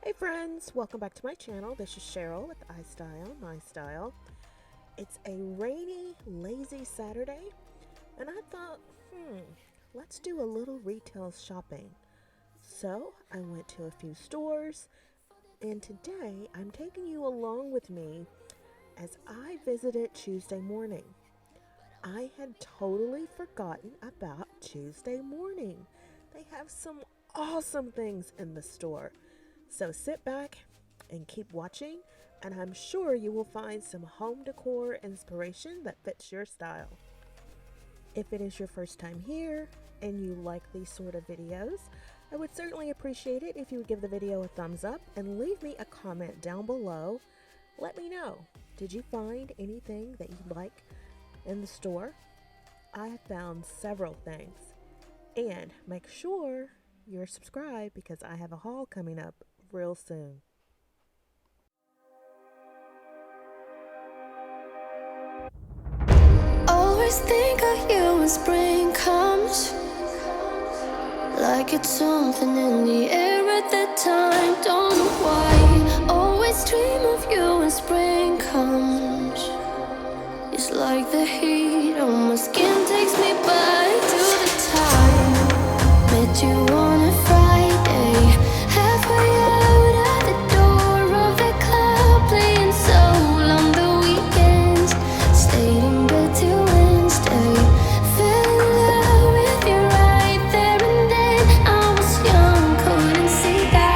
Hey friends, welcome back to my channel. This is Sheryl with iStylEMYSTYLE. It's a rainy, lazy Saturday, and I thought, let's do a little retail shopping. So I went to a few stores, and today I'm taking you along with me as I visited Tuesday morning. I had totally forgotten about Tuesday morning. They have some awesome things in the store. So sit back and keep watching, and I'm sure you will find some home decor inspiration that fits your style. If it is your first time here and you like these sort of videos, I would certainly appreciate it if you would give the video a thumbs up and leave me a comment down below. Let me know, did you find anything that you like in the store? I have found several things. And make sure you're subscribed because I have a haul coming up real soon. Always think of you when spring comes, like it's something in the air at that time. Don't know why. Always dream of you when spring comes. It's like the heat on my skin takes me back to the time met you on a Friday, halfway out at the door of the club, playing soul on the weekends. Stayed in bed till Wednesday, fell in love with you right there and then. I was young, couldn't see that.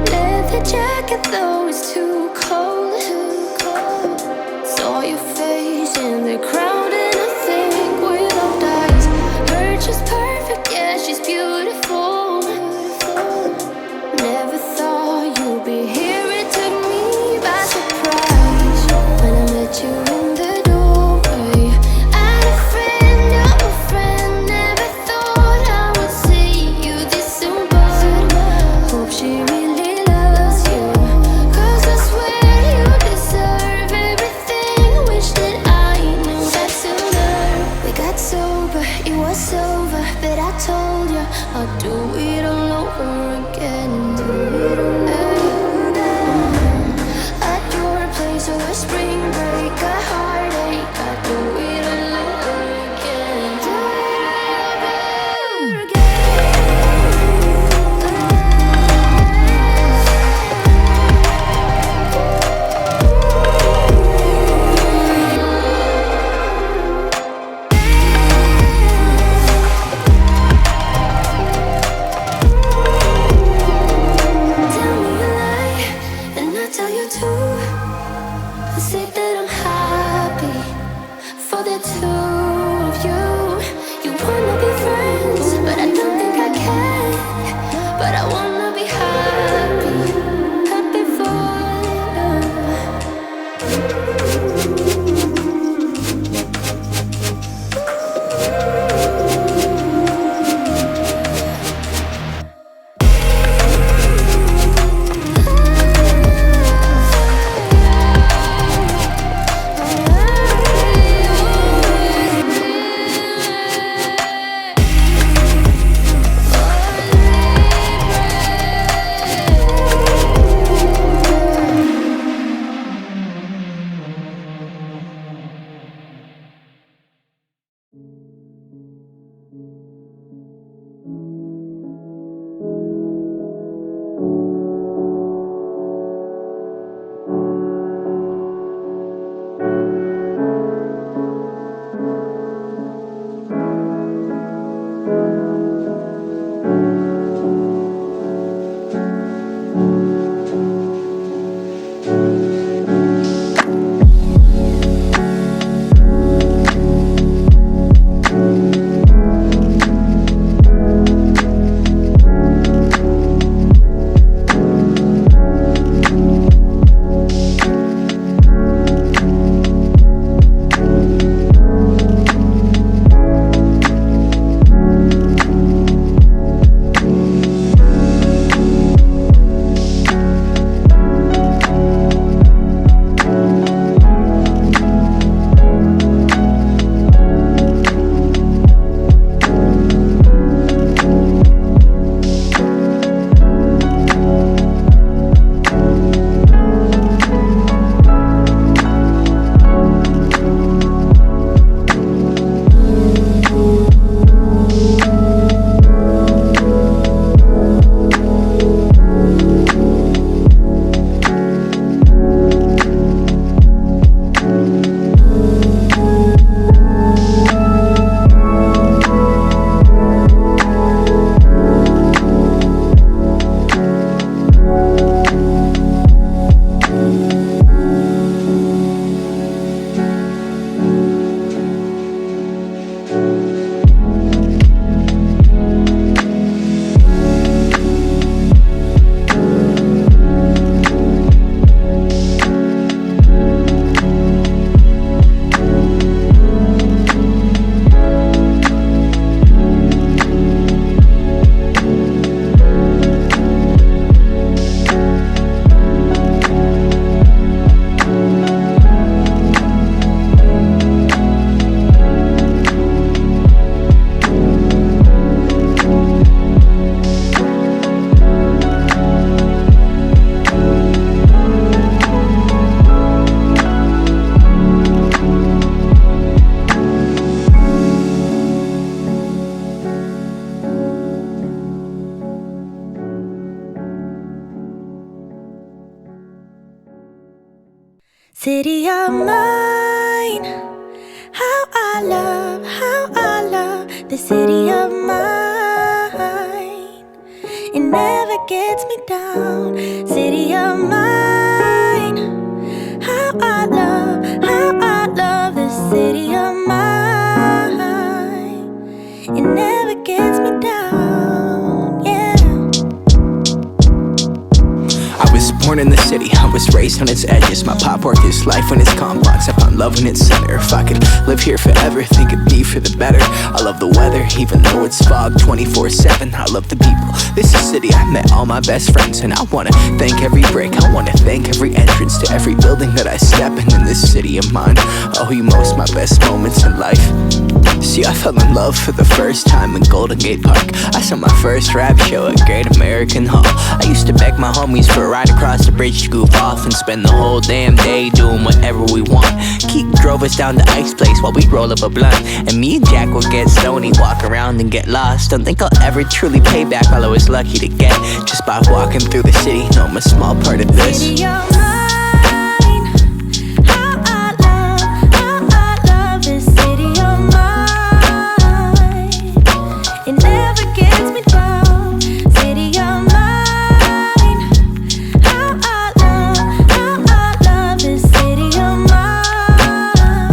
Leather jacket, though it's too cold. Saw your face in the crowd, and I think without eyes, her just perfect. Yeah, she's beautiful. Never thought you'd be here. It took me by surprise when I met you in the doorway. I had a friend of a friend. Never thought I would see you this soon, but hope she really loves you. 'Cause I swear you deserve everything. Wish that I knew that sooner. We got sober, it was over, but I told you all city of mine. How I love the city of mine. It never gets me down, city of mine. How I love the city of mine. It never gets me down, yeah. I was born in the city, I was raised on its edges. My pop worked his life when it's complex. I found love in its center. If I could live here forever, think it'd be for the better. I love the weather, even though it's fog 24/7. I love the people, this is city I met all my best friends. And I wanna thank every brick, I wanna thank every entrance to every building that I step in this city of mine. I owe you most my best moments in life. See, I fell in love for the first time in Golden Gate Park. I saw my first rap show at Great American Hall. I used to beg my homies for a ride across the bridge to goof off and spend the whole damn day doing whatever we want. Keith drove us down to Ice Place while we'd roll up a blunt, and me and Jack would get stoned, walk around and get lost. Don't think I'll ever truly pay back all I was lucky to get just by walking through the city. No, I'm a small part of this. City of mine. How I love this city of mine. It never gets me down, city of mine. How I love this city of mine.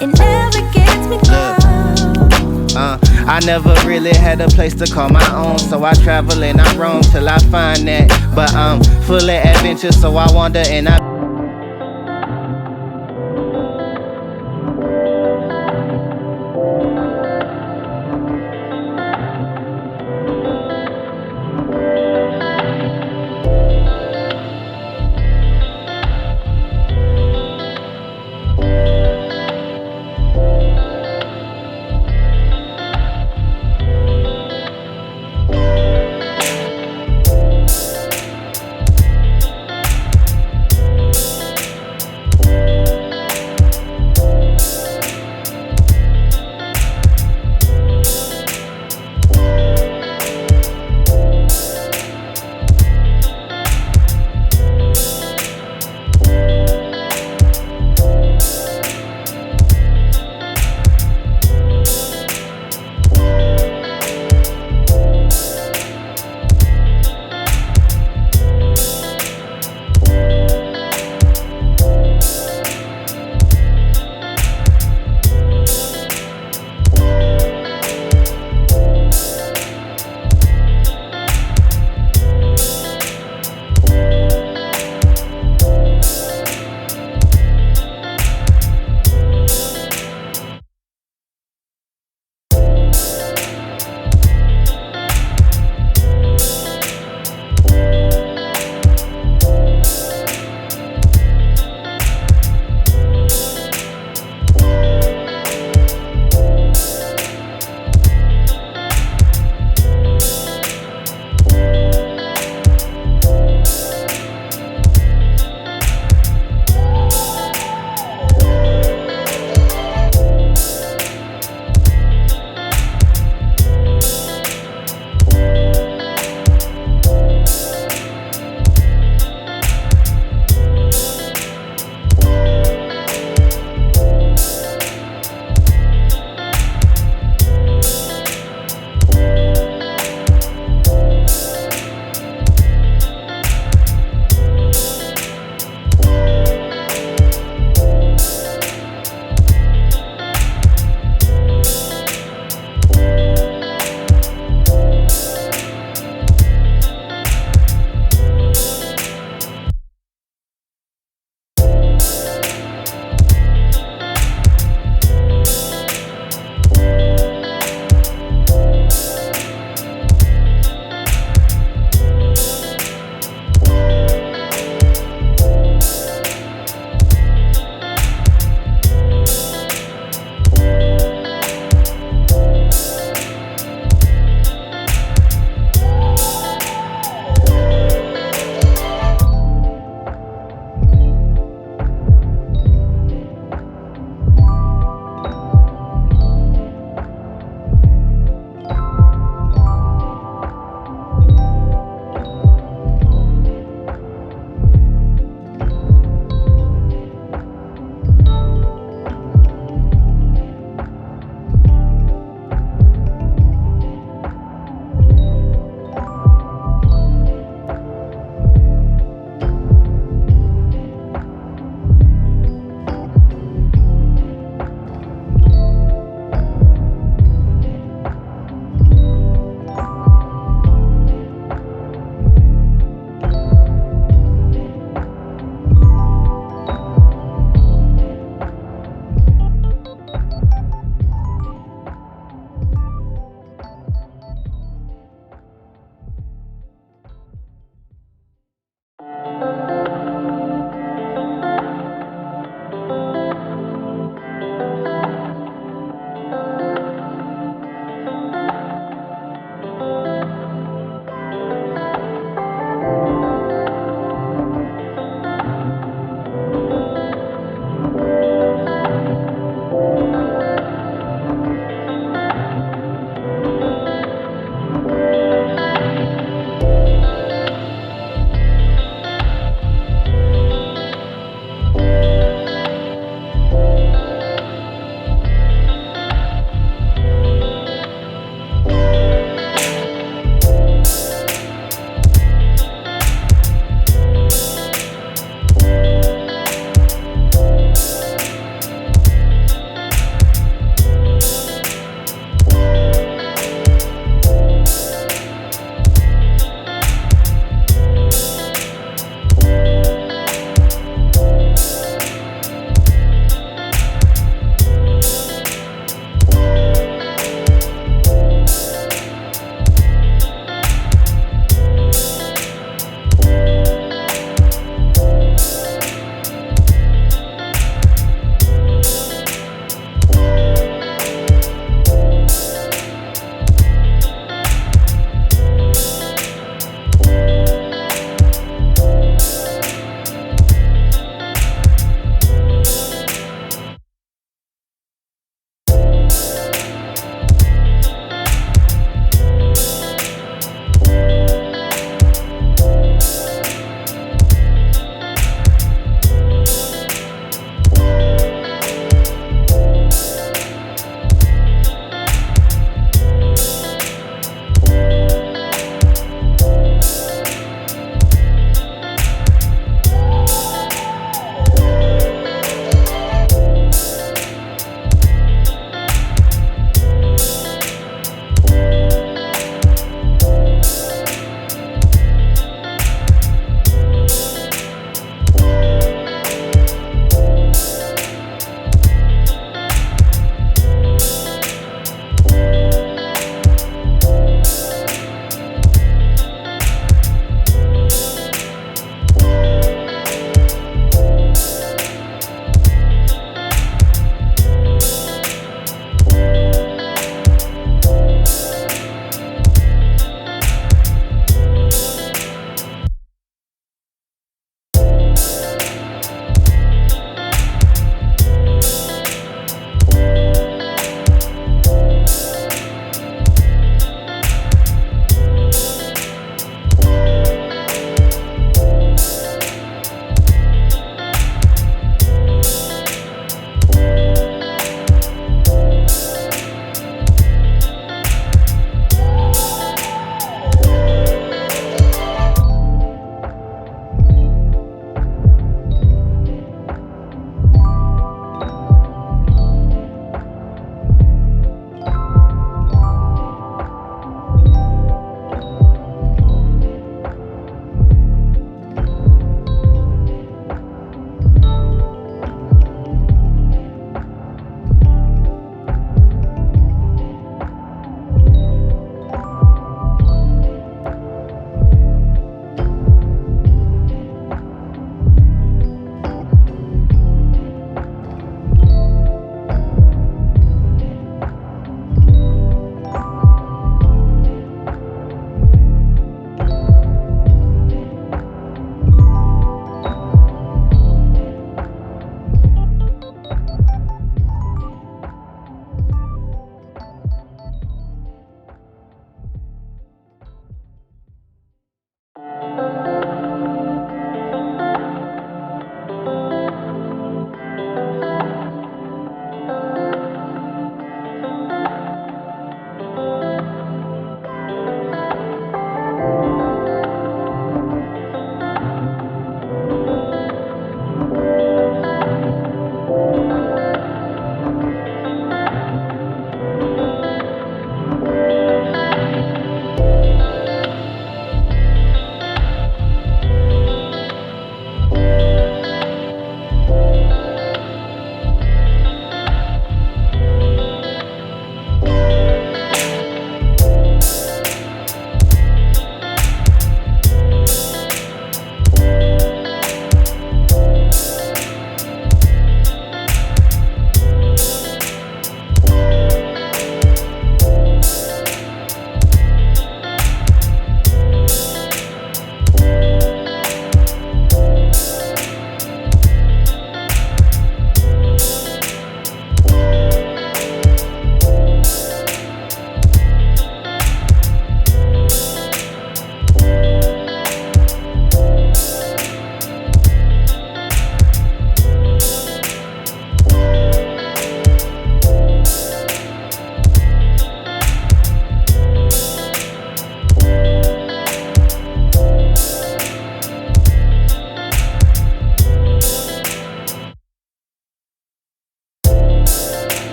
It never gets me down. I never really had a place to call my own, so I travel and I roam till I find that. But I'm full of adventure, so I wander and I